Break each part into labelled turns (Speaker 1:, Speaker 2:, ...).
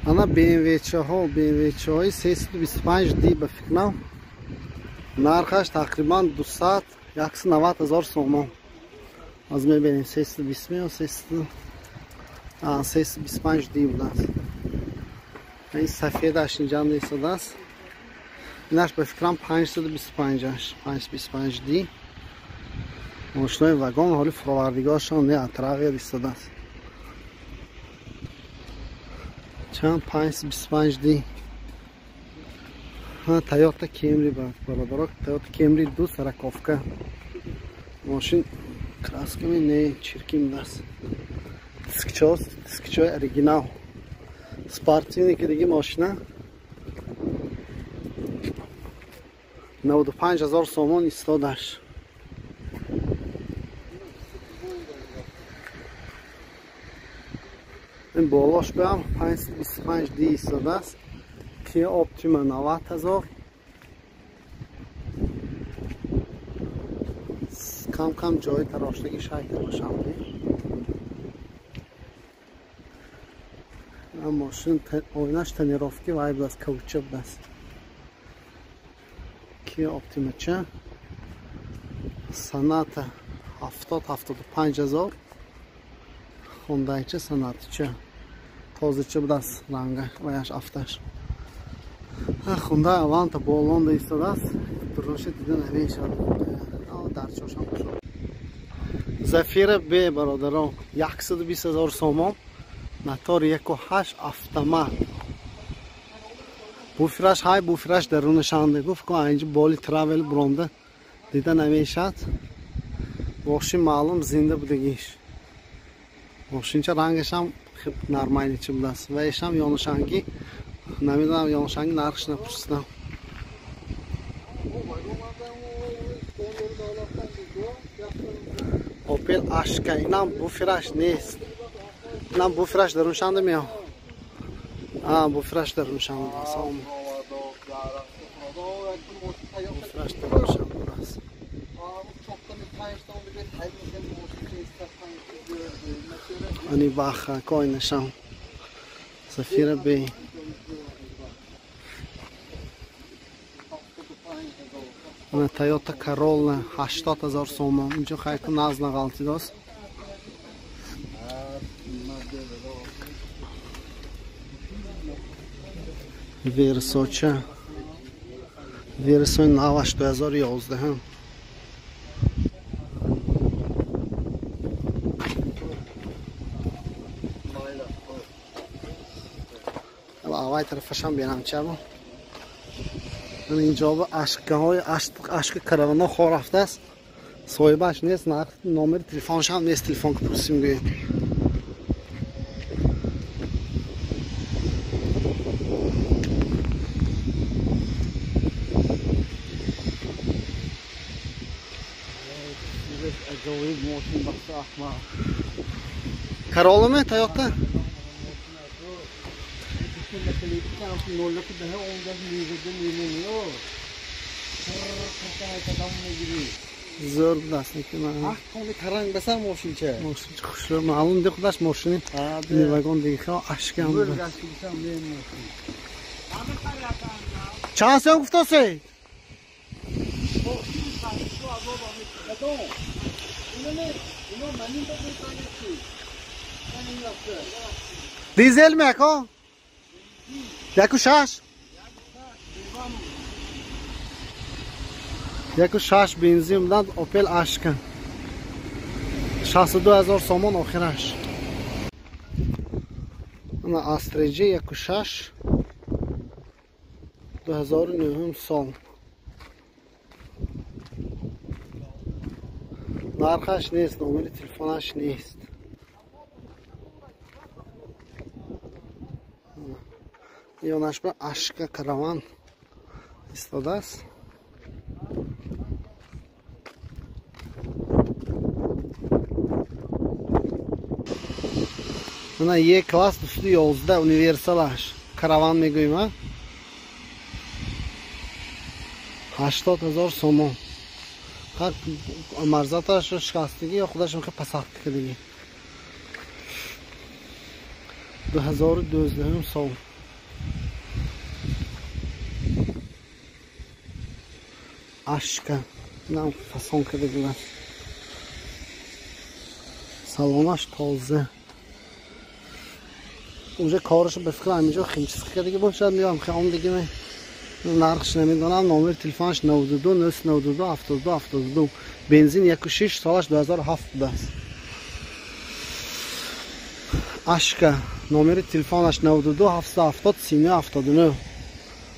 Speaker 1: Ana BMW های 325 دی به فکر کنم نرخش تقریبا 290,000 سوم. از میبینیم 320 و 325 دی بوده است. این سفیدش اینجا هم نیستده است. اینش به فکرم 525 دی. ماشینای وگان حالی فراوردگاهشان نه اتراقی ایستاده است. چند 525 دی. ها تویوتا کیمری برادرها تویوتا کیمری دو سرکافکه ماشین краска ми не чирким даст. Дискчой оригинал. Спортивный диги машина. 95,000 сомон истодаш. این بالاش بهم 525 دی ایستاده است. Kia Optima 90,000. کم جای تراشتگی شکل باشم. این ماشین آینش تنیرافکی وای بود است کوچه بود است. Kia Optima چه؟ سنت 70-75,000. خوندای چه سنت چه؟ تازه چه بود است رنگه وایش افتش. خوندای اوانتا بالون ایستاده است. درنشه دیدن همین شد. در چاشم شد. زفیر بی برادران 120,000 سوم. موتور 1.8 автомат. بوفرش درونشان گفت که اینجا بالی تراول برونده دیده نمیشد. ماشین معلوم زنده بودگیش. ماشین چه رنگش هم خیلی نرمایی چه بود است. و ایش هم یانشانگی نمیدونم یانشانگی نرخش نپرسیدم. اوپل اشکا اینم بوفرش نیست. اینم بوفرش درونشانده میام. بوفرش درونشانده است. بوفرش درونشانده است. اینی باخه کوینشان. سفیر بی. این تویوتا کارول 80,000 سوم. اینجا خیلی نازل غلطی داشت. Versace 2011 هم آوای طرفش هم بینم چه با اینجا با عشق کرونا خواه رفته است. صاحبش نیست. نامر تلفنش هم نیست. تلفن که پرسیم گوید Corolla mı Toyota? Zor dast nikme. Koni karang besar moşinçe. Moşinçe kuşlar malum de kudaş moşini. Bir vagon dekha aşkam. Çan sen guftase? دیزل میکو؟ یکو شش بنزین داد اوپل اشکن 62,000 سومون آخرش. انا استرجی یکو شش 2009 سال. نرخش نیست. نمره تلفنش نیست. یونش به اشک کروان ایستاده است. انا یک کلاس 211 universalش کروان میگویم. 80,000 سومون. هر مرزاتش شکستگی یا خودش میخواد پسخ دیگه. 2012 سال. اشکه اینم فسان کرده گوید. سالانش تازه. اونجا کارش به فکر همینجا خیمچیز که دیگه باشد میام خیام دیگه می نرخش نمیدونم. نامبر تلفنش 92 992 72 72. بنزین 1.6 سالش 2007 بوده است. اشکه نامبر تلفنش 92 770 39 79.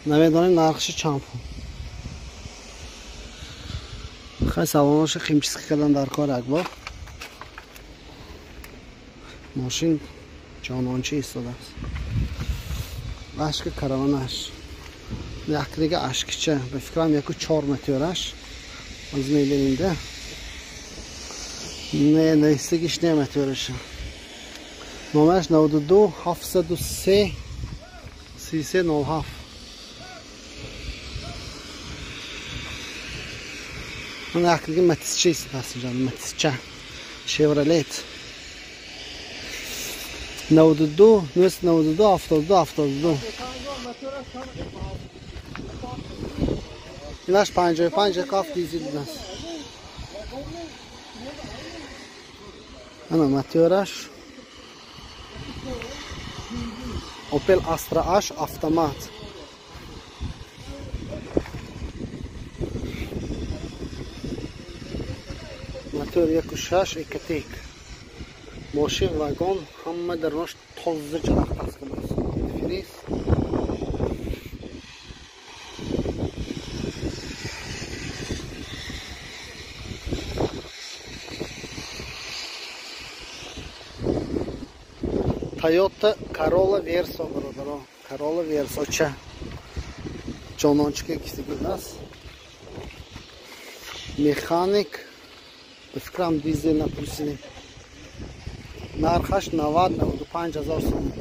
Speaker 1: نمیدونم نرخش چند پول. خیلی سوانش خیمچیز کردن در کار اکبر. ماشین جانانچه ایستاده است. اشک کروانش یک دیگه اشکچه به فکرم 1.4 مترش از میبینیده. نه نیستگیش نه مترشه. نامش 92 703 3307. من یک دیگه متیسچه ایست جان. متیسچه شیورلیت 92 992 72 72. اینش 55 کاف دیزل است. انا ماتورش اوپل استرا اش автомат. موتور 1.6 ایکتیک. ماشین واگن همه درنش تازه جلخت است فریز. تویوتا کارولا ورسو برادران. کارولا ورسو چه جانانچه کسی بود است. مکانیک به فکرم دیزل نپرسیدیم. نرخش 90-95 هزار سوم.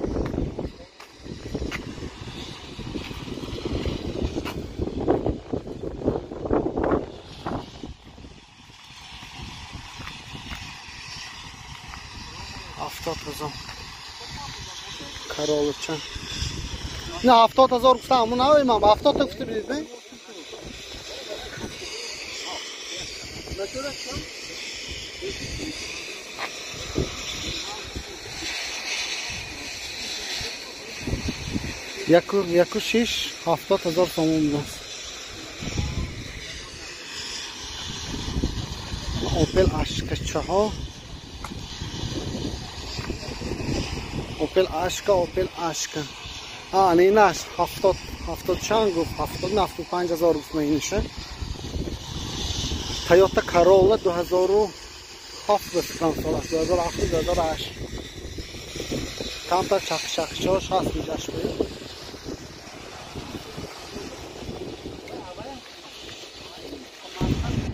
Speaker 1: هفتاد هزار کارولا چند. نه 70,000 گفتم همون نویم هم 70 تا گفته بدید نه. یک و 6 70,000 تومان بود است. اوپل اشکچه ها. اوپل اشکا اوپل اشکا. این است 70 چند گفت 75,000 گفت اینشه. تویوتا کارولا 2007 بسکن سال است. 2007 2008 کمتر چخشاش هست میجاش باید.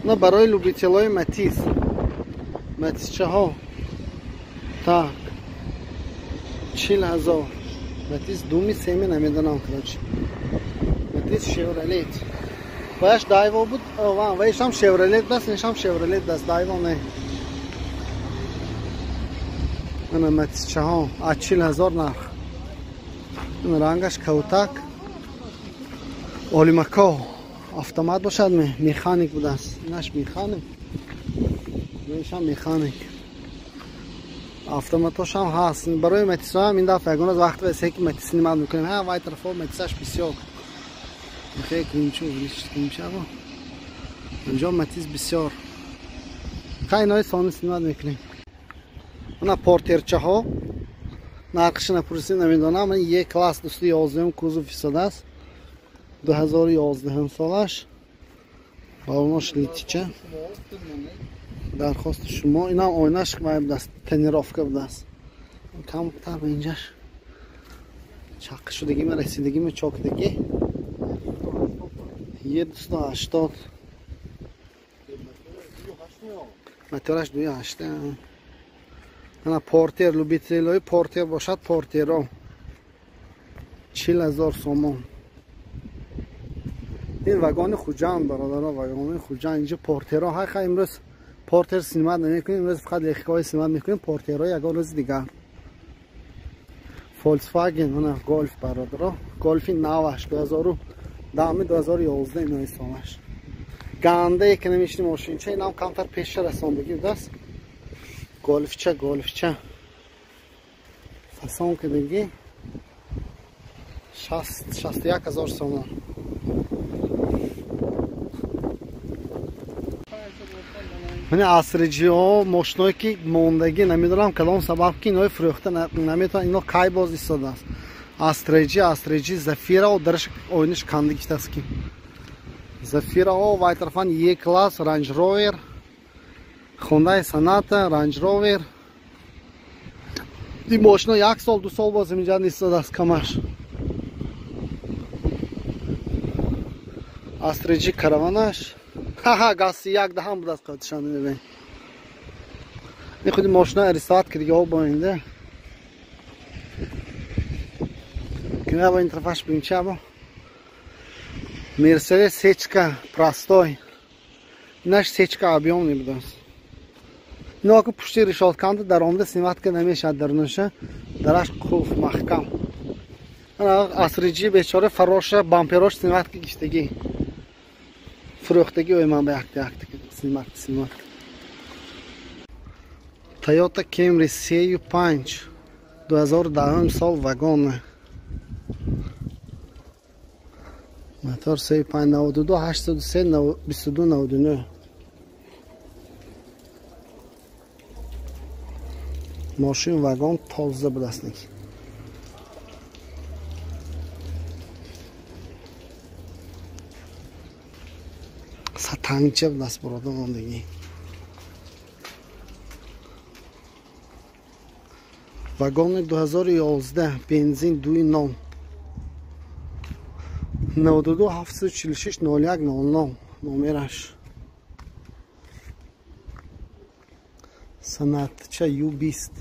Speaker 1: نه برای لوبیتیلای متیس چه ها تا 40,000. متیس دومی سیمی نمیدونم کراچی. متیس شیورلیت وایش دایوا بود. وایش هم شیورلیت دست نشام شیورلیت دست دایوا نه. من متیس چه ها 40,000 نرخ. این رنگش کوتک اولیماکو автомат باشد. مکانیک بود است. اینش مکانیک. میشم مکانیک. автоматش هم هست. برای متیس هم این دفعه اگه از وقت واسه که متیس نماد میکنیم. ها وای طرفا متیسش بسیار. میخوای کلینچو کلینچو با. اینجا متیس بسیار. خیلی نای سانس نماد میکنیم. اون پورترچه ها نرخش نپرسید نمیدونم. من یک کلاس 211 کوزوف ایستاده است. 2011 سالش. بالونش لیتیچه. درخواست شما. این هم آینش باید دست تنیرافکه بود است. کمتر به اینجاش چاق شدگی من رسیدگی من چاکدگی 280 مترش 2.8. انا پورتر لوبیتیلای پورتر باشد. پورترها 40,000 سومان. این واگن خوجان برادرها. واگن خوجان اینجا پورترها های خیلی امروز پورتر سینمات نمیکنیم. امروز فقط لیخکای سینمات میکنیم. پورترها یک روز دیگر Volkswagen اون گلف برادر گلفی نوش 2011 نوی سالش گنده که نمیشنی ماشین چه اینم کمتر پیش رساندگی دست گلف چه فسان که دیگه 61,000 سومن من اسرجی ها ماشینایی که موندگی نمیدونم کدام سبب که اینو فروخته نمیتونن اینو کای باز ایستاده است اسرجی زفیرا و درش اوینش کندگی است که زفیرا ها و طرفان یک کلاس رنج روور خوندای سناتا رنج روور این ماشینا یک سال دو سال باز اینجا ایستاده است کمش اسرجی کاروانش گاسی یک دهم بود از قدشان میبین این خودی ماشینا اریستات که دیگه ها با اینده که با این طرفش بین چه با مرسدس سیچکا پراستای اینش سیچکا ابیام نمیده است اینا که پشتی ریشاد کنده در آمده سیمت که نمیشه درنشه درش خوف محکم اسرجی بیچاره فراش بامپراش سیمت که گشتگی فروختگی و من به یک سیمت تویوتا کیمری 35 2010 سال وگانه موتور 35 92 803 22 99 ماشین وگان تازه بود است نیکی تنگچه بود است براده ماندگی وگان 2011 بنزین 2.9 92 746 01 00 نمرش سنتچه یو 20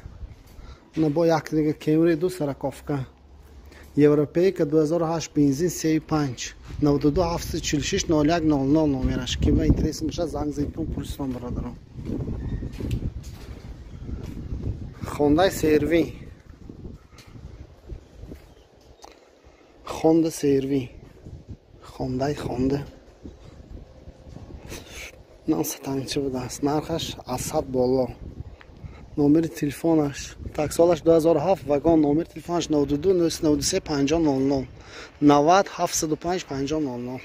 Speaker 1: نه با یک دیگه کیمری دو سرکافکه یوروپی که 2008 بنزین 35 92 746 01 00 نمرش که با اینترس میشه زنگ زیتون پرسان برادرم خوندای سروی خونده سروی خونده نه ستنگچه بوده است نرخش از 100 بالا نمر تلفنش تاکسالش 2007 وگان نمر تلفنش 92 93 50 00 90 705 50 00